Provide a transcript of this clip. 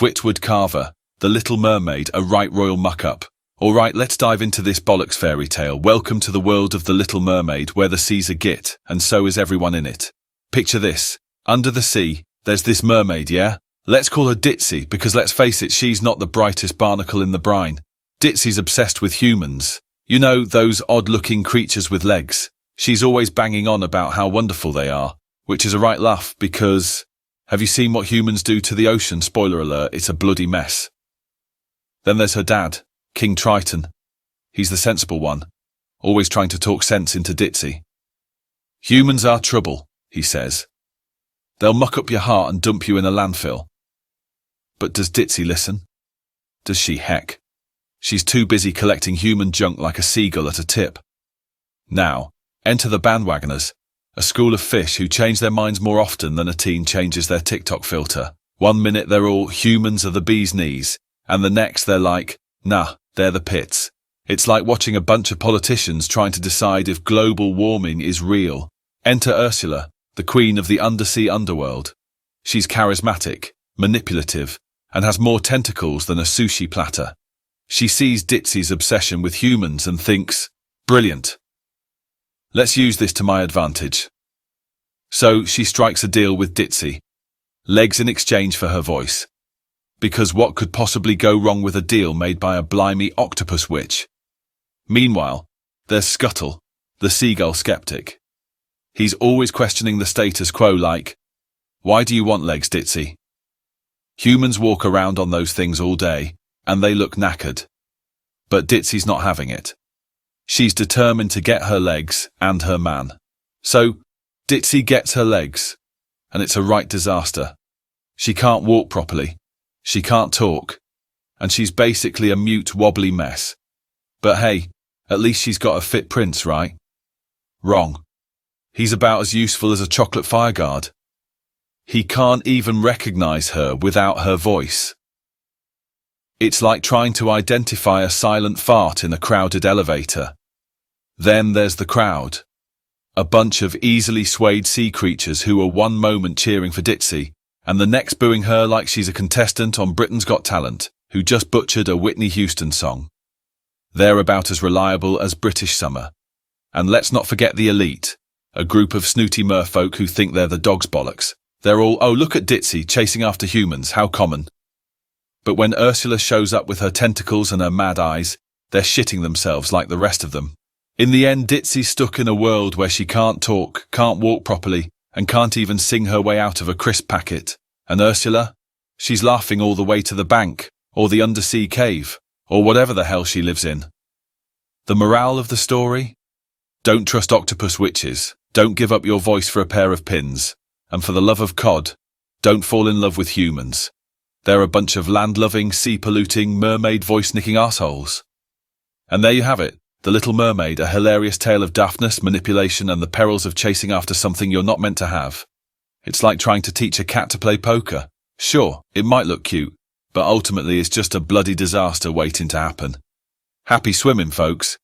Whittward Carver, the Little Mermaid, a right royal muck-up. Alright, let's dive into this bollocks fairy tale. Welcome to the world of the Little Mermaid, where the sea's a git, and so is everyone in it. Picture this. Under the sea, there's this mermaid, yeah? Let's call her Ditsy, because let's face it, she's not the brightest barnacle in the brine. Ditsy's obsessed with humans. You know, those odd-looking creatures with legs. She's always banging on about how wonderful they are, which is a right laugh because... Have you seen what humans do to the ocean? Spoiler alert, it's a bloody mess. Then there's her dad, King Triton. He's the sensible one, always trying to talk sense into Ditsy. Humans are trouble, he says. They'll muck up your heart and dump you in a landfill. But does Ditsy listen? Does she? Heck. She's too busy collecting human junk like a seagull at a tip. Now, enter the bandwagoners, a school of fish who change their minds more often than a teen changes their TikTok filter. 1 minute they're all humans are the bee's knees, and the next they're like, nah, they're the pits. It's like watching a bunch of politicians trying to decide if global warming is real. Enter Ursula, the queen of the undersea underworld. She's charismatic, manipulative, and has more tentacles than a sushi platter. She sees Ditsy's obsession with humans and thinks, brilliant. Let's use this to my advantage. So she strikes a deal with Ditsy. Legs in exchange for her voice. Because what could possibly go wrong with a deal made by a blimey octopus witch? Meanwhile, there's Scuttle, the seagull skeptic. He's always questioning the status quo like, why do you want legs, Ditsy? Humans walk around on those things all day, and they look knackered. But Ditsy's not having it. She's determined to get her legs and her man. So, Ditsy gets her legs, and it's a right disaster. She can't walk properly, she can't talk, and she's basically a mute, wobbly mess. But hey, at least she's got a fit prince, right? Wrong. He's about as useful as a chocolate fireguard. He can't even recognize her without her voice. It's like trying to identify a silent fart in a crowded elevator. Then there's the crowd. A bunch of easily swayed sea creatures who are one moment cheering for Ditsy, and the next booing her like she's a contestant on Britain's Got Talent, who just butchered a Whitney Houston song. They're about as reliable as British summer. And let's not forget the elite, a group of snooty merfolk who think they're the dog's bollocks. They're all, oh look at Ditsy chasing after humans, how common. But when Ursula shows up with her tentacles and her mad eyes, they're shitting themselves like the rest of them. In the end, Ditsy's stuck in a world where she can't talk, can't walk properly, and can't even sing her way out of a crisp packet. And Ursula? She's laughing all the way to the bank, or the undersea cave, or whatever the hell she lives in. The morale of the story? Don't trust octopus witches, don't give up your voice for a pair of pins, and for the love of cod, don't fall in love with humans. They're a bunch of land-loving, sea-polluting, mermaid voice-nicking assholes. And there you have it, The Little Mermaid, a hilarious tale of daftness, manipulation, and the perils of chasing after something you're not meant to have. It's like trying to teach a cat to play poker. Sure, it might look cute, but ultimately it's just a bloody disaster waiting to happen. Happy swimming, folks.